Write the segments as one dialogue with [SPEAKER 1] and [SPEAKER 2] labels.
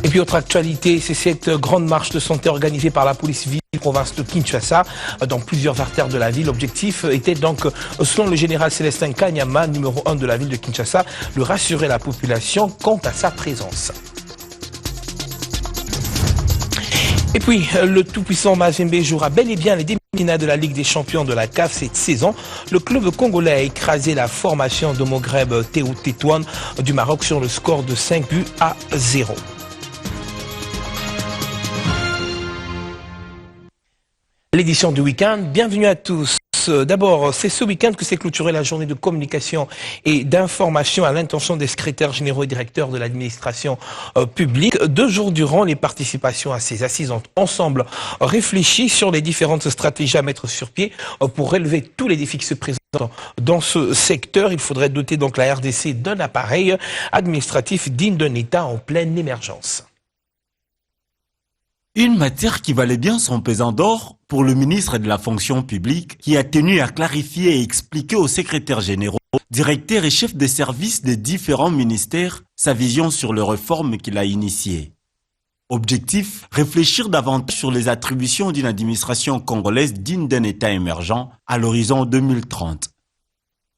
[SPEAKER 1] Et puis autre actualité, c'est cette grande marche de santé organisée par la police ville province de Kinshasa dans plusieurs artères de la ville. L'objectif était donc, selon le général Célestin Kanyama, numéro 1 de la ville de Kinshasa, de rassurer la population quant à sa présence. Et puis, le tout-puissant Mazembe jouera bel et bien les demi-finales de la Ligue des champions de la CAF cette saison. Le club congolais a écrasé la formation de Maghreb Tétouan du Maroc sur le score de 5-0. L'édition du week-end, bienvenue à tous. D'abord, c'est ce week-end que s'est clôturée la journée de communication et d'information à l'intention des secrétaires généraux et directeurs de l'administration publique. 2 jours durant, les participations à ces assises ont ensemble réfléchi sur les différentes stratégies à mettre sur pied pour relever tous les défis qui se présentent dans ce secteur. Il faudrait doter donc la RDC d'un appareil administratif digne d'un État en pleine émergence.
[SPEAKER 2] Une matière qui valait bien son pesant d'or pour le ministre de la fonction publique qui a tenu à clarifier et expliquer aux secrétaires généraux, directeurs et chefs de services des différents ministères sa vision sur les réformes qu'il a initiées. Objectif, réfléchir davantage sur les attributions d'une administration congolaise digne d'un État émergent à l'horizon 2030.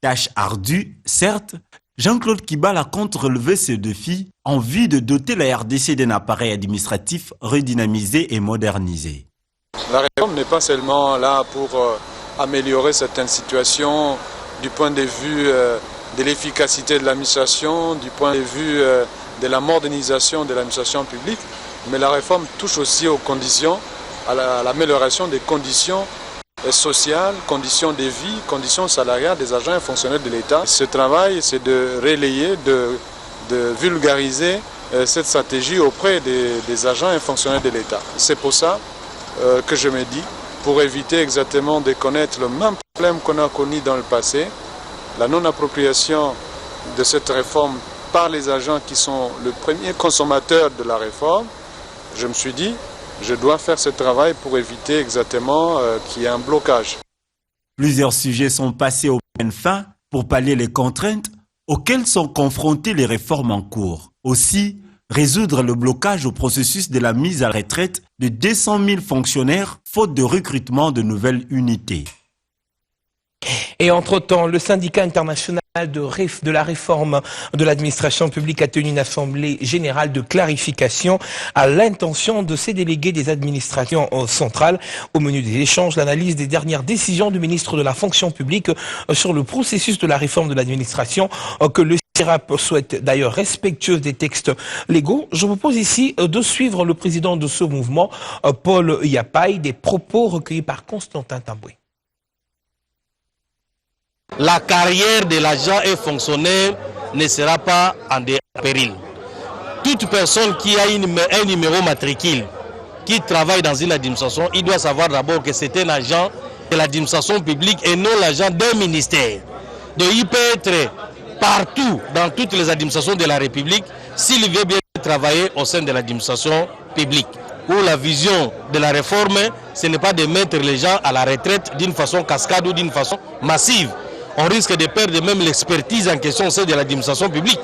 [SPEAKER 2] Tâche ardue, certes, Jean-Claude Kibala compte relever ce défi en vue de doter la RDC d'un appareil administratif redynamisé et modernisé.
[SPEAKER 3] La réforme n'est pas seulement là pour améliorer certaines situations du point de vue de l'efficacité de l'administration, du point de vue de la modernisation de l'administration publique, mais la réforme touche aussi aux conditions, à l'amélioration des conditions sociales, conditions de vie, conditions salariales des agents et fonctionnaires de l'État. Ce travail, c'est de relayer, de vulgariser cette stratégie auprès des agents et fonctionnaires de l'État. C'est pour ça que je me dis, pour éviter exactement de connaître le même problème qu'on a connu dans le passé, la non-appropriation de cette réforme par les agents qui sont le premier consommateur de la réforme, je me suis dit, je dois faire ce travail pour éviter exactement qu'il y ait un blocage.
[SPEAKER 2] Plusieurs sujets sont passés au peine fin pour pallier les contraintes auxquelles sont confrontées les réformes en cours. Aussi, résoudre le blocage au processus de la mise à la retraite de 200 000 fonctionnaires faute de recrutement de nouvelles unités.
[SPEAKER 1] Et entre-temps, le syndicat international de la réforme de l'administration publique a tenu une assemblée générale de clarification à l'intention de ses délégués des administrations centrales. Au menu des échanges, l'analyse des dernières décisions du ministre de la fonction publique sur le processus de la réforme de l'administration que le CIRAP souhaite d'ailleurs respectueuse des textes légaux. Je vous propose ici de suivre le président de ce mouvement, Paul Yapaï, des propos recueillis par Constantin Tamboué.
[SPEAKER 4] La carrière de l'agent et fonctionnaire ne sera pas en péril. Toute personne qui a un numéro matricule, qui travaille dans une administration, il doit savoir d'abord que c'est un agent de l'administration publique et non l'agent d'un ministère. Donc il peut être partout dans toutes les administrations de la République s'il veut bien travailler au sein de l'administration publique. Où la vision de la réforme, ce n'est pas de mettre les gens à la retraite d'une façon cascade ou d'une façon massive. On risque de perdre même l'expertise en question au sein de l'administration publique.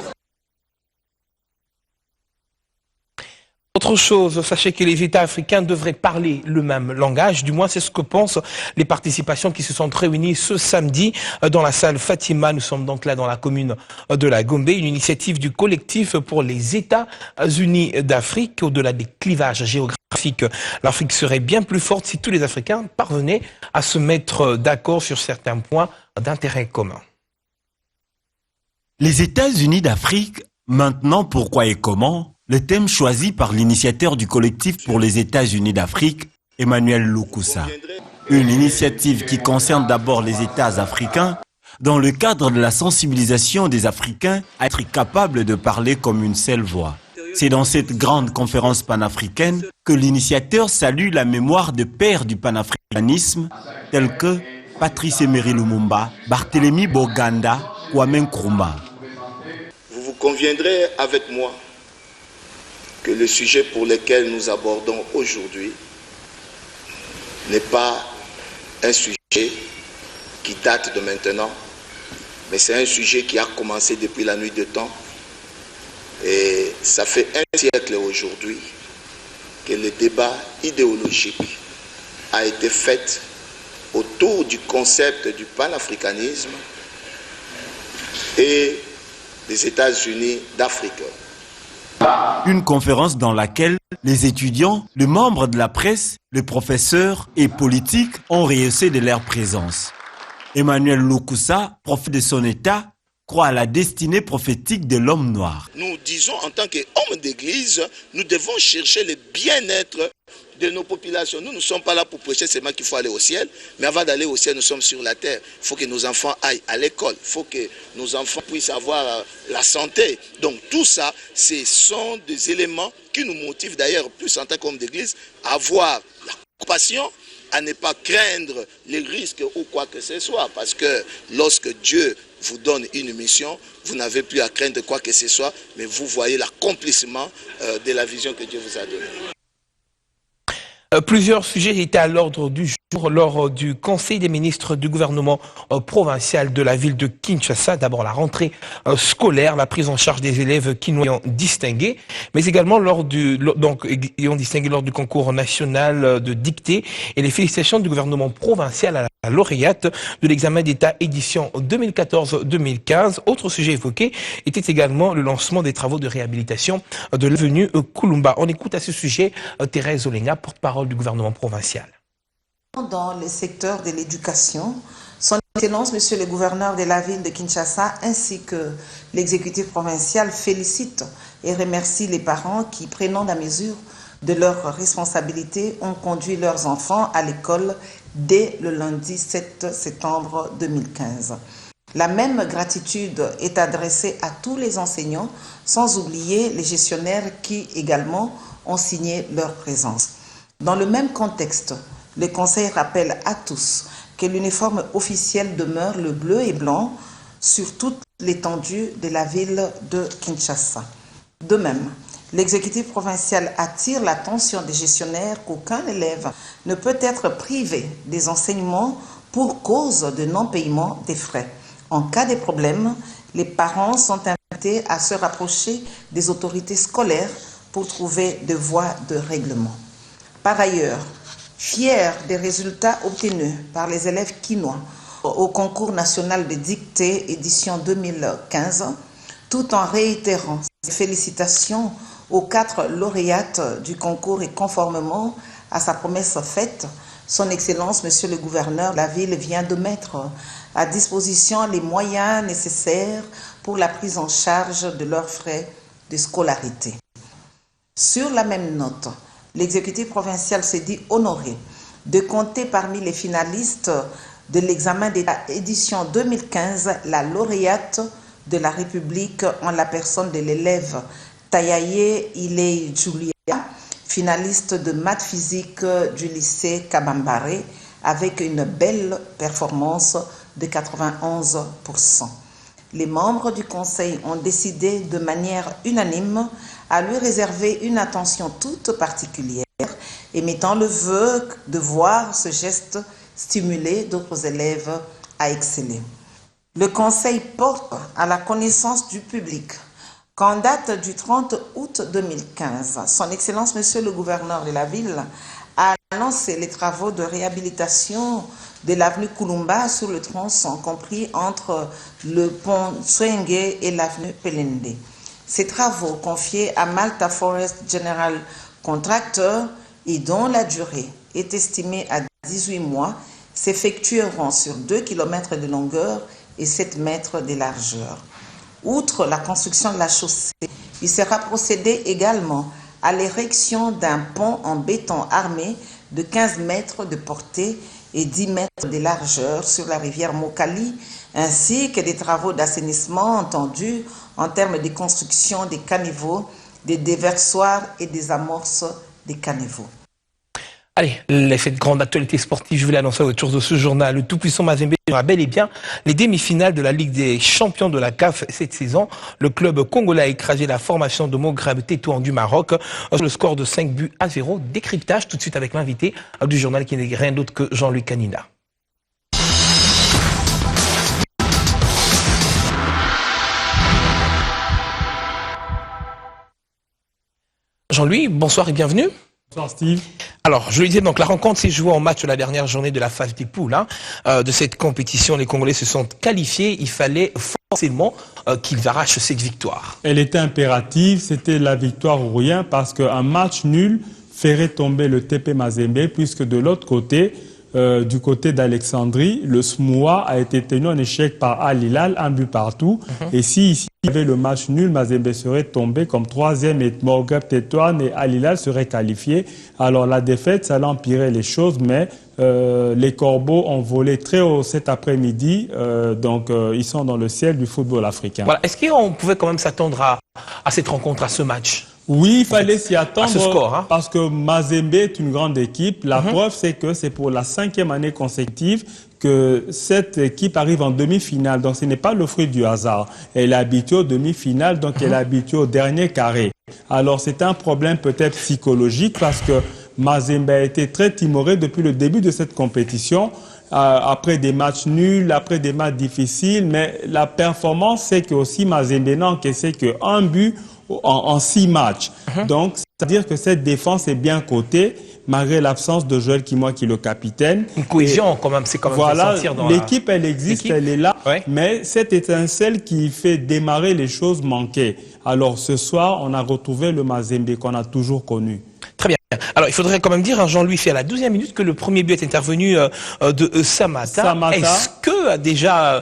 [SPEAKER 1] Autre chose, sachez que les États africains devraient parler le même langage, du moins c'est ce que pensent les participations qui se sont réunies ce samedi dans la salle Fatima. Nous sommes donc là dans la commune de la Gombe, une initiative du collectif pour les États-Unis d'Afrique. Au-delà des clivages géographiques, l'Afrique serait bien plus forte si tous les Africains parvenaient à se mettre d'accord sur certains points d'intérêt commun.
[SPEAKER 2] Les États-Unis d'Afrique, maintenant pourquoi et comment? Le thème choisi par l'initiateur du collectif pour les États-Unis d'Afrique, Emmanuel Lukusa. Une initiative qui concerne d'abord les États africains dans le cadre de la sensibilisation des Africains à être capables de parler comme une seule voix. C'est dans cette grande conférence panafricaine que l'initiateur salue la mémoire de pères du panafricanisme tels que Patrice Emery Lumumba, Barthélemy Boganda, Kwame Nkrumah.
[SPEAKER 5] Vous conviendrez avec moi que le sujet pour lequel nous abordons aujourd'hui n'est pas un sujet qui date de maintenant, mais c'est un sujet qui a commencé depuis la nuit de temps. Et Ça fait un siècle aujourd'hui que le débat idéologique a été fait autour du concept du panafricanisme et des États-Unis d'Afrique.
[SPEAKER 2] Une conférence dans laquelle les étudiants, les membres de la presse, les professeurs et politiques ont rehaussé de leur présence. Emmanuel Lokusa, prophète de son État, croit à la destinée prophétique de l'homme noir.
[SPEAKER 5] Nous disons en tant qu'hommes d'église, nous devons chercher le bien-être de nos populations. Nous ne sommes pas là pour prêcher seulement qu'il faut aller au ciel, mais avant d'aller au ciel, nous sommes sur la terre. Il faut que nos enfants aillent à l'école, il faut que nos enfants puissent avoir la santé. Donc tout ça, ce sont des éléments qui nous motivent d'ailleurs plus en tant qu'hommes d'église à avoir la compassion, à ne pas craindre les risques ou quoi que ce soit. Parce que lorsque Dieu vous donne une mission, vous n'avez plus à craindre quoi que ce soit, mais vous voyez l'accomplissement de la vision que Dieu vous a donnée.
[SPEAKER 1] Plusieurs sujets étaient à l'ordre du jour lors du Conseil des ministres du gouvernement provincial de la ville de Kinshasa. D'abord la rentrée scolaire, la prise en charge des élèves qui nous ont distingués, mais également lors du concours national de dictée et les félicitations du gouvernement provincial à la lauréate de l'examen d'État édition 2014-2015. Autre sujet évoqué était également le lancement des travaux de réhabilitation de l'avenue Kulumba. On écoute à ce sujet Thérèse Olenga, porte-parole du gouvernement provincial.
[SPEAKER 6] Dans le secteur de l'éducation, son Excellence, Monsieur le gouverneur de la ville de Kinshasa, ainsi que l'exécutif provincial félicite et remercie les parents qui, prenant la mesure de leurs responsabilités, ont conduit leurs enfants à l'école dès le lundi 7 septembre 2015. La même gratitude est adressée à tous les enseignants, sans oublier les gestionnaires qui également ont signé leur présence. Dans le même contexte, le Conseil rappelle à tous que l'uniforme officiel demeure le bleu et blanc sur toute l'étendue de la ville de Kinshasa. De même, l'exécutif provincial attire l'attention des gestionnaires qu'aucun élève ne peut être privé des enseignements pour cause de non-paiement des frais. En cas de problème, les parents sont invités à se rapprocher des autorités scolaires pour trouver des voies de règlement. Par ailleurs, fiers des résultats obtenus par les élèves quinois au concours national de dictée édition 2015, tout en réitérant ses félicitations aux 4 lauréates du concours et conformément à sa promesse faite, son Excellence, Monsieur le gouverneur, la ville vient de mettre à disposition les moyens nécessaires pour la prise en charge de leurs frais de scolarité. Sur la même note, l'exécutif provincial s'est dit honoré de compter parmi les finalistes de l'examen d'État édition 2015 la lauréate de la République en la personne de l'élève Tayaye Ilei Julia, finaliste de maths physique du lycée Kabambare avec une belle performance de 91%. Les membres du Conseil ont décidé de manière unanime à lui réserver une attention toute particulière, émettant le vœu de voir ce geste stimuler d'autres élèves à exceller. Le Conseil porte à la connaissance du public qu'en date du 30 août 2015, son Excellence Monsieur le gouverneur de la ville a lancé les travaux de réhabilitation de l'avenue Kulumba sur le tronçon compris entre le pont Swenge et l'avenue Pelende. Ces travaux confiés à Malta Forest General Contractor et dont la durée est estimée à 18 mois s'effectueront sur 2 km de longueur et 7 mètres de largeur. Outre la construction de la chaussée, il sera procédé également à l'érection d'un pont en béton armé de 15 mètres de portée et 10 mètres de largeur sur la rivière Mokali, ainsi que des travaux d'assainissement entendus en termes de construction des caniveaux, des déversoirs et des amorces des caniveaux.
[SPEAKER 1] Allez, cette grande actualité sportive, je voulais annoncer autour de ce journal. Le tout-puissant Mazembe aura bel et bien les demi-finales de la Ligue des champions de la CAF cette saison. Le club congolais a écrasé la formation de Moghreb Tétouan du Maroc sur le score de 5-0. Décryptage tout de suite avec l'invité du journal qui n'est rien d'autre que Jean-Luc Canina. Jean-Louis, bonsoir et bienvenue.
[SPEAKER 7] Bonsoir Steve.
[SPEAKER 1] Alors, je le disais, donc la rencontre s'est jouée en match de la dernière journée de la phase des poules. De cette compétition, les Congolais se sont qualifiés. Il fallait forcément qu'ils arrachent cette victoire.
[SPEAKER 7] Elle était impérative, c'était la victoire ou rien, parce qu'un match nul ferait tomber le TP Mazembe, puisque de l'autre côté, du côté d'Alexandrie, le SMOA a été tenu en échec par Al Hilal, un but partout. Et si ici il y avait le match nul, Mazembe serait tombé comme troisième et Morgab Tétouan et Al Hilal seraient qualifiés. Alors la défaite, ça allait empirer les choses, mais les Corbeaux ont volé très haut cet après-midi, donc ils sont dans le ciel du football africain.
[SPEAKER 1] Voilà. Est-ce qu'on pouvait quand même s'attendre à cette rencontre, à ce match?
[SPEAKER 7] Oui, il fallait s'y attendre
[SPEAKER 1] ce score,
[SPEAKER 7] parce que Mazembe est une grande équipe. La preuve, c'est que c'est pour la 5e année consécutive que cette équipe arrive en demi-finale. Donc, ce n'est pas le fruit du hasard. Elle est habituée aux demi-finales, donc elle est habituée au dernier carré. Alors, c'est un problème peut-être psychologique parce que Mazembe a été très timoré depuis le début de cette compétition. Après des matchs nuls, après des matchs difficiles, mais la performance, c'est que aussi Mazembe n'a encaissé qu'un but en 6 matchs. Donc, c'est-à-dire que cette défense est bien cotée, malgré l'absence de Joël Kimoa qui est le capitaine.
[SPEAKER 1] Une cohésion, quand même, c'est quand même
[SPEAKER 7] voilà,
[SPEAKER 1] sentir dans
[SPEAKER 7] l'équipe, elle existe, elle est là,
[SPEAKER 1] ouais.
[SPEAKER 7] Mais cette étincelle qui fait démarrer les choses manquait. Alors, ce soir, on a retrouvé le Mazembe qu'on a toujours connu.
[SPEAKER 1] Très bien. Alors, il faudrait quand même dire, Jean-Louis, c'est à la 12e minute que le premier but est intervenu de Samata. Est-ce que déjà,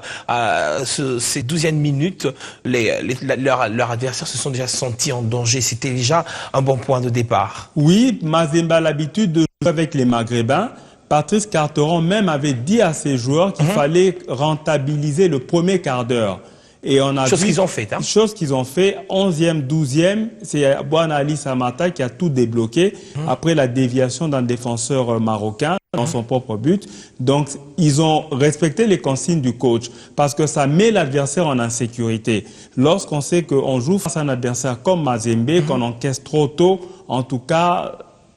[SPEAKER 1] ces 12e minutes, leurs adversaires se sont déjà sentis en danger? C'était déjà un bon point de départ.
[SPEAKER 7] Oui, Mazembe a l'habitude de jouer avec les Maghrébins. Patrice Carteron même avait dit à ses joueurs qu'il fallait rentabiliser le premier quart d'heure. Et on a
[SPEAKER 1] chose qu'ils ont fait.
[SPEAKER 7] Chose qu'ils ont fait. 11e, 12e, c'est Bouana Ali Samata qui a tout débloqué après la déviation d'un défenseur marocain dans son propre but. Donc, ils ont respecté les consignes du coach parce que ça met l'adversaire en insécurité. Lorsqu'on sait qu'on joue face à un adversaire comme Mazembe, qu'on encaisse trop tôt, en tout cas,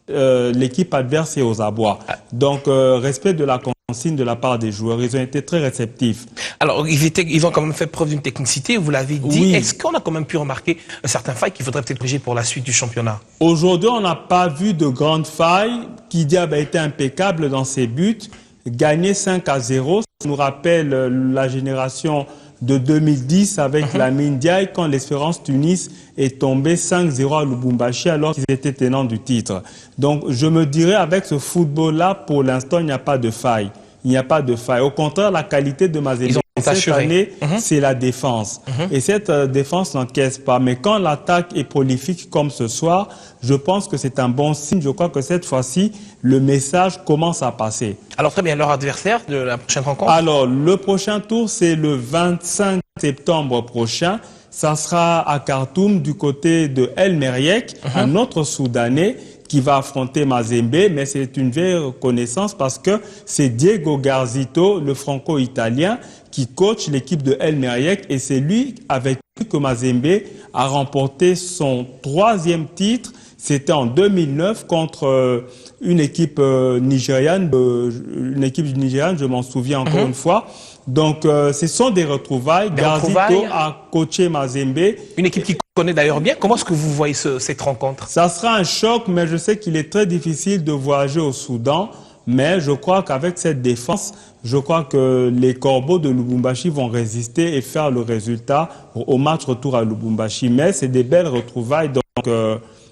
[SPEAKER 7] l'équipe adverse est aux abois. Donc, respect de la consigne de la part des joueurs. Ils ont été très réceptifs.
[SPEAKER 1] Alors, ils ont quand même fait preuve d'une technicité, vous l'avez dit.
[SPEAKER 7] Oui.
[SPEAKER 1] Est-ce qu'on a quand même pu remarquer un certain faille qu'il faudrait peut-être corriger pour la suite du championnat?
[SPEAKER 7] Aujourd'hui, on n'a pas vu de grandes failles. Kidiab a été impeccable dans ses buts. Gagné 5-0, ça nous rappelle la génération de 2010 avec Lamine Diaye quand l'Espérance Tunis est tombée 5-0 à Lubumbashi alors qu'ils étaient tenants du titre. Donc je me dirais avec ce football-là, pour l'instant, il n'y a pas de faille. Il n'y a pas de faille. Au contraire, la qualité de Mazembe cette année, c'est la défense. Et cette défense n'encaisse pas. Mais quand l'attaque est prolifique comme ce soir, je pense que c'est un bon signe. Je crois que cette fois-ci, le message commence à passer.
[SPEAKER 1] Alors très bien, leur adversaire de la prochaine rencontre?
[SPEAKER 7] Alors, le prochain tour, c'est le 25 septembre prochain. Ça sera à Khartoum, du côté de El Meriek, un autre Soudanais qui va affronter Mazembe, mais c'est une vieille reconnaissance parce que c'est Diego Garzito, le franco-italien, qui coach l'équipe de El Meriek et c'est lui avec lui que Mazembe a remporté son 3e titre. C'était en 2009 contre une équipe nigériane, je m'en souviens encore une fois. Donc, ce sont des retrouvailles. Garzito a coaché Mazembe.
[SPEAKER 1] Une équipe qui connaît d'ailleurs bien. Comment est-ce que vous voyez cette rencontre?
[SPEAKER 7] Ça sera un choc, mais je sais qu'il est très difficile de voyager au Soudan. Mais je crois qu'avec cette défense, je crois que les Corbeaux de Lubumbashi vont résister et faire le résultat au match retour à Lubumbashi. Mais c'est des belles retrouvailles, donc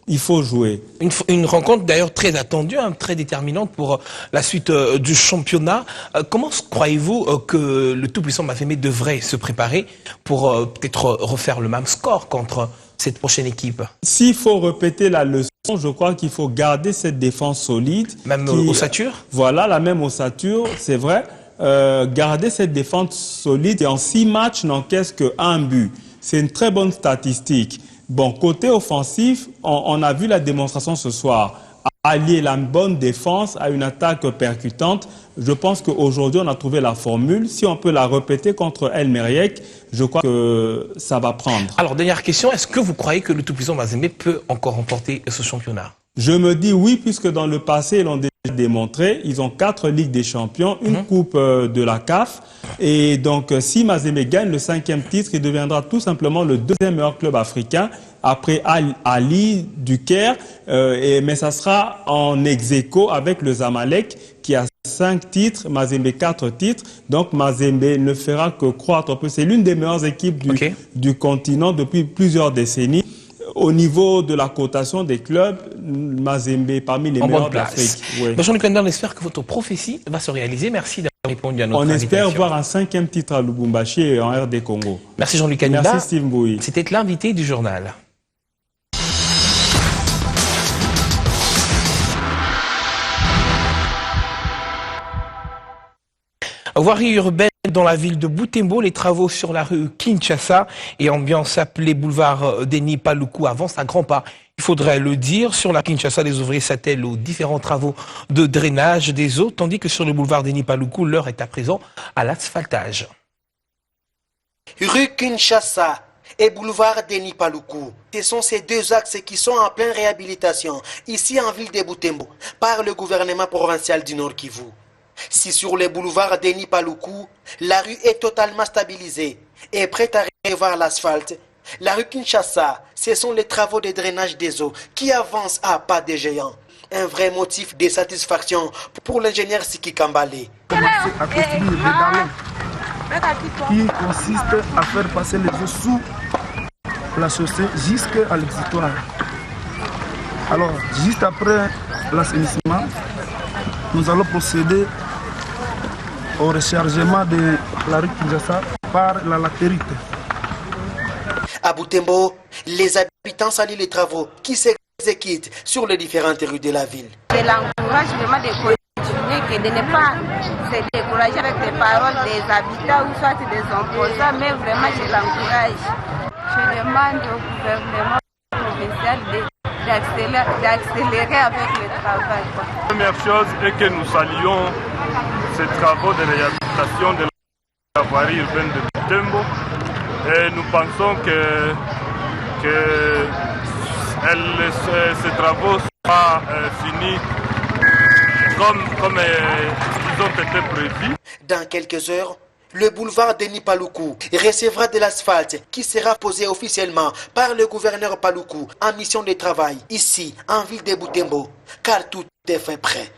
[SPEAKER 7] il faut jouer.
[SPEAKER 1] Une rencontre d'ailleurs très attendue, très déterminante pour la suite du championnat. Comment croyez-vous que le tout-puissant Mazembe devrait se préparer pour peut-être refaire le même score contre cette prochaine équipe?
[SPEAKER 7] S'il faut répéter la leçon, je crois qu'il faut garder cette défense solide.
[SPEAKER 1] Même ossature? Voilà,
[SPEAKER 7] la même ossature, c'est vrai. Garder cette défense solide et en 6 matchs n'encaisse qu'un but. C'est une très bonne statistique. Bon, côté offensif, on a vu la démonstration ce soir. Allier la bonne défense à une attaque percutante, je pense qu'aujourd'hui, on a trouvé la formule. Si on peut la répéter contre El Meriek, je crois que ça va prendre.
[SPEAKER 1] Alors, dernière question, est-ce que vous croyez que le tout-puissant Mazembe peut encore remporter ce championnat?
[SPEAKER 7] Je me dis oui, puisque dans le passé, ils l'ont déjà démontré. Ils ont 4 Ligues des Champions, une Coupe de la CAF. Et donc, si Mazembe gagne le 5e titre, il deviendra tout simplement le 2e meilleur club africain après Ali du Caire. Mais ça sera en ex-aequo avec le Zamalek qui a 5 titres, Mazembe 4 titres. Donc, Mazembe ne fera que croître. C'est l'une des meilleures équipes du continent depuis plusieurs décennies. Au niveau de la cotation des clubs, Mazembe est parmi les meilleurs d'Afrique. Oui.
[SPEAKER 1] Jean-Luc Ndanda, on espère que votre prophétie va se réaliser. Merci d'avoir répondu à notre invitation.
[SPEAKER 7] On espère voir un 5e titre à Lubumbashi et en RD Congo.
[SPEAKER 1] Merci Jean-Luc Ndanda.
[SPEAKER 7] Merci Steve Mbouyi.
[SPEAKER 1] C'était l'invité du journal. Voirie urbaine dans la ville de Butembo, les travaux sur la rue Kinshasa et ambiance appelée boulevard Denis Paluku avancent à grands pas. Il faudrait le dire, sur la Kinshasa, les ouvriers s'attellent aux différents travaux de drainage des eaux, tandis que sur le boulevard Denis Paluku, l'heure est à présent à l'asphaltage.
[SPEAKER 8] Rue Kinshasa et boulevard Denis Paluku, ce sont ces deux axes qui sont en pleine réhabilitation, ici en ville de Butembo, par le gouvernement provincial du Nord Kivu. Si sur le boulevard Denis Paluku, la rue est totalement stabilisée et prête à recevoir l'asphalte, la rue Kinshasa, ce sont les travaux de drainage des eaux qui avancent à pas de géant. Un vrai motif de satisfaction pour l'ingénieur Siki Kambale.
[SPEAKER 9] À construire des galons qui consistent à faire passer les eaux sous la chaussée jusqu'à l'exutoire. Alors, juste après l'assainissement, nous allons procéder au rechargement de la rue Kinshasa par la latérite.
[SPEAKER 8] À Butembo, les habitants saluent les travaux qui s'exécutent sur les différentes rues de la ville.
[SPEAKER 10] Je l'encourage vraiment de continuer, que de ne pas se décourager avec les paroles des habitants ou soit des opposants, mais vraiment je l'encourage. Je demande au gouvernement provincial d'accélérer avec le travail.
[SPEAKER 11] La première chose est que nous saluons ces travaux de réhabilitation de la voirie urbaine de Butembo et nous pensons que ces travaux soient finis comme ils ont été prévus.
[SPEAKER 8] Dans quelques heures, le boulevard Denis Paluku recevra de l'asphalte qui sera posé officiellement par le gouverneur Paluku en mission de travail ici en ville de Butembo, car tout est fait prêt.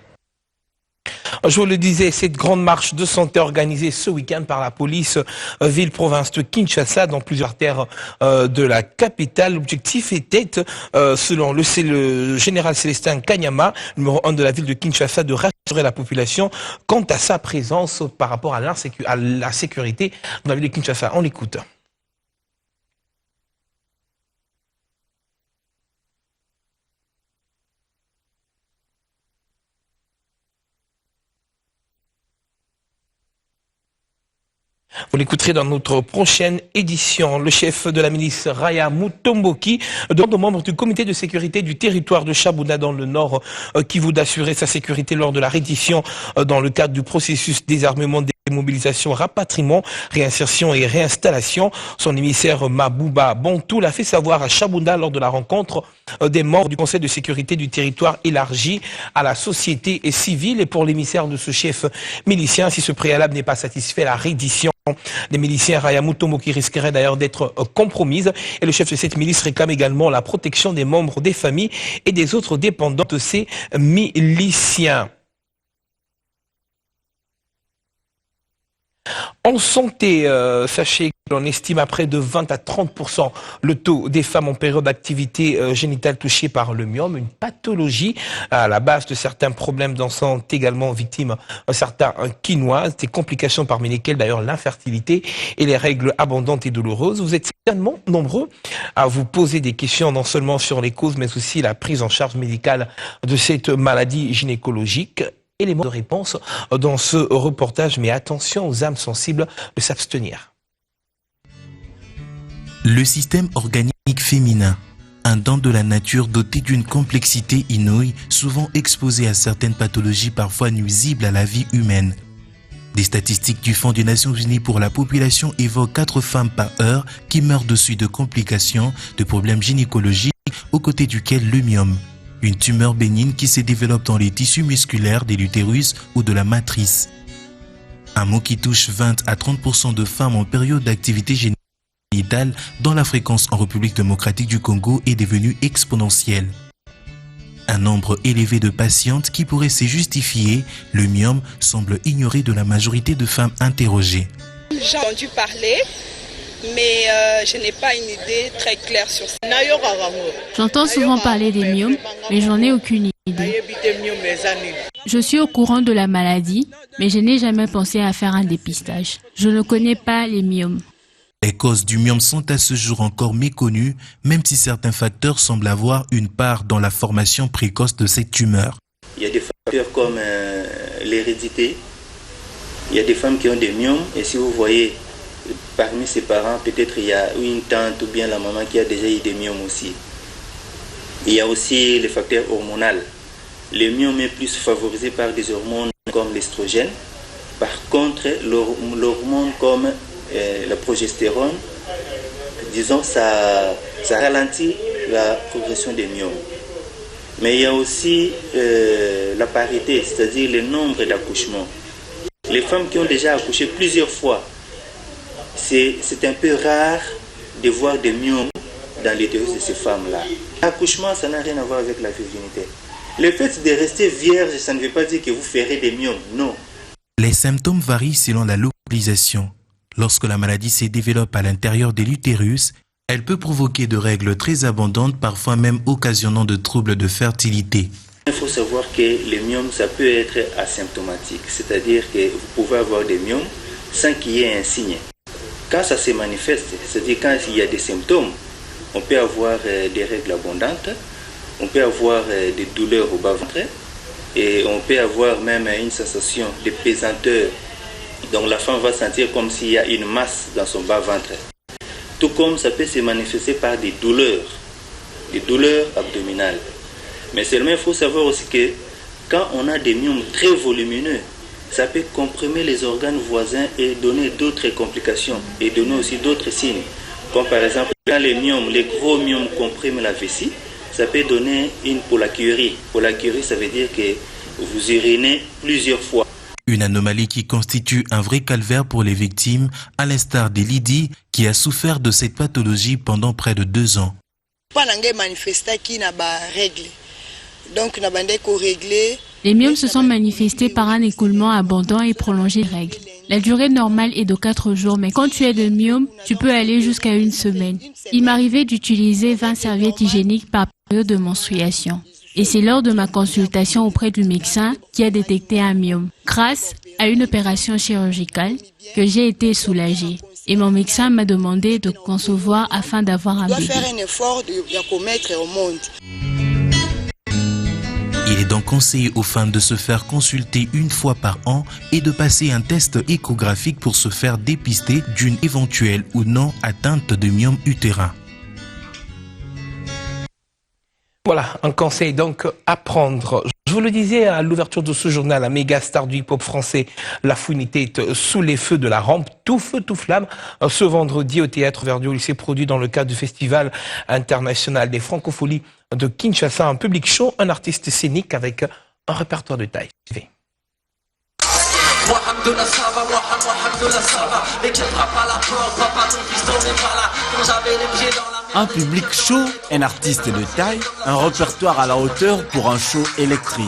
[SPEAKER 1] Je vous le disais, cette grande marche de santé organisée ce week-end par la police ville-province de Kinshasa dans plusieurs terres de la capitale. L'objectif était, selon le général Célestin Kanyama, numéro 1 de la ville de Kinshasa, de rassurer la population quant à sa présence par rapport à la sécurité dans la ville de Kinshasa. On l'écoute. Vous l'écouterez dans notre prochaine édition. Le chef de la milice Raya Mutomboki demande aux membres du comité de sécurité du territoire de Chabunda dans le nord Kivu d'assurer sa sécurité lors de la reddition dans le cadre du processus désarmement, démobilisation, rapatriement, réinsertion et réinstallation. Son émissaire Mabouba Bontou l'a fait savoir à Chabunda lors de la rencontre des membres du conseil de sécurité du territoire élargi à la société civile. Et pour l'émissaire de ce chef milicien, si ce préalable n'est pas satisfait, la reddition des miliciens Raya Mutomboki risquerait d'ailleurs d'être compromise. Et le chef de cette milice réclame également la protection des membres des familles et des autres dépendants de ces miliciens. En santé, sachez qu'on estime à près de 20 à 30% le taux des femmes en période d'activité génitale touchées par le myome, une pathologie à la base de certains problèmes dans santé, également victimes certains quinois, des complications parmi lesquelles d'ailleurs l'infertilité et les règles abondantes et douloureuses. Vous êtes certainement nombreux à vous poser des questions non seulement sur les causes mais aussi la prise en charge médicale de cette maladie gynécologique. Élément de réponse dans ce reportage, mais attention aux âmes sensibles de s'abstenir.
[SPEAKER 12] Le système organique féminin, un don de la nature doté d'une complexité inouïe, souvent exposé à certaines pathologies parfois nuisibles à la vie humaine. Des statistiques du Fonds des Nations Unies pour la population évoquent 4 femmes par heure qui meurent de suite de complications, de problèmes gynécologiques, aux côtés duquel le myome. une tumeur bénigne qui se développe dans les tissus musculaires de l'utérus ou de la matrice. Un mot qui touche 20 à 30% de femmes en période d'activité génitale dont la fréquence en République démocratique du Congo est devenue exponentielle. Un nombre élevé de patientes qui pourrait se justifier, le myome semble ignoré de la majorité de femmes interrogées.
[SPEAKER 13] J'ai entendu parler, mais je n'ai pas une idée très claire sur ça.
[SPEAKER 14] J'entends souvent parler des myomes, mais j'en ai aucune idée. Je suis au courant de la maladie, mais je n'ai jamais pensé à faire un dépistage. Je ne connais pas les myomes.
[SPEAKER 12] Les causes du myome sont à ce jour encore méconnues, même si certains facteurs semblent avoir une part dans la formation précoce de cette tumeur.
[SPEAKER 15] Il y a des facteurs comme l'hérédité. Il y a des femmes qui ont des myomes et si vous voyez parmi ses parents, peut-être il y a une tante ou bien la maman qui a déjà eu des myomes aussi. Il y a aussi le facteur hormonal. Le myome est plus favorisé par des hormones comme l'estrogène. Par contre, l'hormone comme la progestérone, disons, ça ralentit la progression des myomes. Mais il y a aussi la parité, c'est-à-dire le nombre d'accouchements. Les femmes qui ont déjà accouché plusieurs fois, c'est un peu rare de voir des myomes dans l'utérus de ces femmes-là. L'accouchement, ça n'a rien à voir avec la virginité. Le fait de rester vierge, ça ne veut pas dire que vous ferez des myomes, non.
[SPEAKER 12] Les symptômes varient selon la localisation. Lorsque la maladie se développe à l'intérieur de l'utérus, elle peut provoquer de règles très abondantes, parfois même occasionnant de troubles de fertilité.
[SPEAKER 15] Il faut savoir que les myomes, ça peut être asymptomatique, c'est-à-dire que vous pouvez avoir des myomes sans qu'il y ait un signe. Quand ça se manifeste, c'est-à-dire quand il y a des symptômes, on peut avoir des règles abondantes, on peut avoir des douleurs au bas-ventre et on peut avoir même une sensation de pesanteur. Donc la femme va sentir comme s'il y a une masse dans son bas-ventre. Tout comme ça peut se manifester par des douleurs abdominales. Mais seulement il faut savoir aussi que quand on a des myomes très volumineux, ça peut comprimer les organes voisins et donner d'autres complications et donner aussi d'autres signes. Comme par exemple, quand les gros myomes compriment la vessie, ça peut donner une pollakiurie. Pollakiurie, ça veut dire que vous urinez plusieurs fois.
[SPEAKER 12] Une anomalie qui constitue un vrai calvaire pour les victimes, à l'instar de Lydie, qui a souffert de cette pathologie pendant près de 2 ans.
[SPEAKER 14] Les myomes se sont manifestés par un écoulement abondant et prolongé de règles. La durée normale est de 4 jours, mais quand tu as de myome, tu peux aller jusqu'à 1 semaine. Il m'arrivait d'utiliser 20 serviettes hygiéniques par période de menstruation. Et c'est lors de ma consultation auprès du médecin qui a détecté un myome. Grâce à une opération chirurgicale, que j'ai été soulagée. Et mon médecin m'a demandé de concevoir afin d'avoir un bébé.
[SPEAKER 12] Il est donc conseillé aux femmes de se faire consulter 1 fois par an et de passer un test échographique pour se faire dépister d'une éventuelle ou non atteinte de myome utérin.
[SPEAKER 1] Voilà, un conseil donc à prendre. Je vous le disais à l'ouverture de ce journal, la méga star du hip-hop français, La Fouine était sous les feux de la rampe, tout feu, tout flamme. Ce vendredi au Théâtre Verdure, il s'est produit dans le cadre du Festival international des Francopholies de Kinshasa, un public show, un artiste scénique avec un répertoire de taille.
[SPEAKER 2] Un public chaud, un artiste de taille, un répertoire à la hauteur pour un show électrique.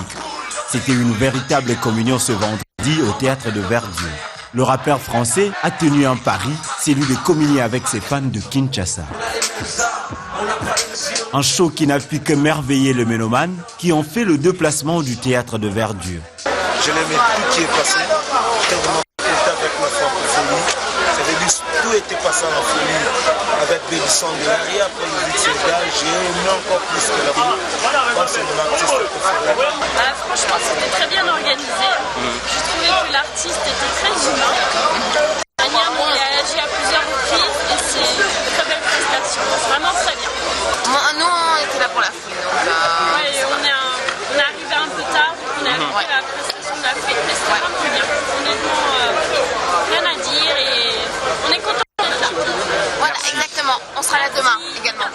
[SPEAKER 2] C'était une véritable communion ce vendredi au Théâtre de Verdure. Le rappeur français a tenu un pari, celui de communier avec ses fans de Kinshasa. Un show qui n'a pu que merveiller le mélomane qui ont fait le déplacement du Théâtre de Verdure.
[SPEAKER 16] Je l'aimais tout qui est passé, j'étais vraiment content avec la francophonie. Ça veut dire tout était passé en folie avec Baby Sangla et après le but Sénégal, j'ai aimé encore plus que la vie. Moi c'est mon artiste préféré.
[SPEAKER 17] Franchement c'était très bien organisé. J'ai trouvé que l'artiste était très humain. La manière dont il a agi à plusieurs reprises et c'est une très belle prestation. Vraiment très bien.
[SPEAKER 18] Nous on était là pour la fouine.
[SPEAKER 17] Ouais, on est arrivé un peu tard, on a vu la prestation de la fouine, mais c'était vraiment bien. Honnêtement, rien à dire et on est content d'être là.
[SPEAKER 18] Voilà, exactement. On sera là demain également.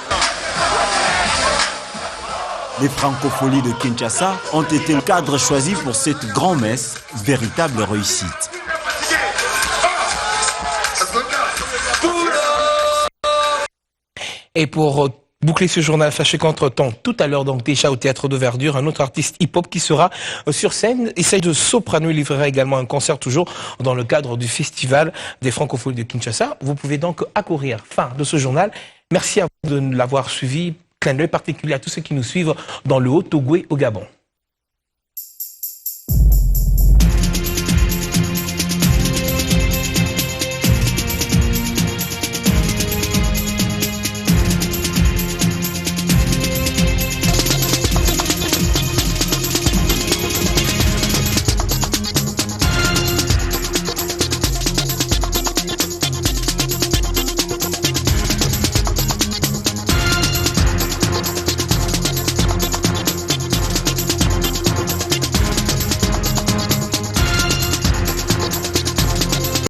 [SPEAKER 2] et Francophonie de Kinshasa ont été le cadre choisi pour cette grand-messe, véritable réussite.
[SPEAKER 1] Et pour boucler ce journal, sachez qu'entre-temps, tout à l'heure, donc déjà au Théâtre de Verdure, un autre artiste hip-hop qui sera sur scène. Il s'agit de Soprano, il livrera également un concert toujours dans le cadre du Festival des Francophonies de Kinshasa. Vous pouvez donc accourir. Fin de ce journal. Merci à vous de l'avoir suivi. Clin d'œil particulier à tous ceux qui nous suivent dans le Haut-Ogooué au Gabon.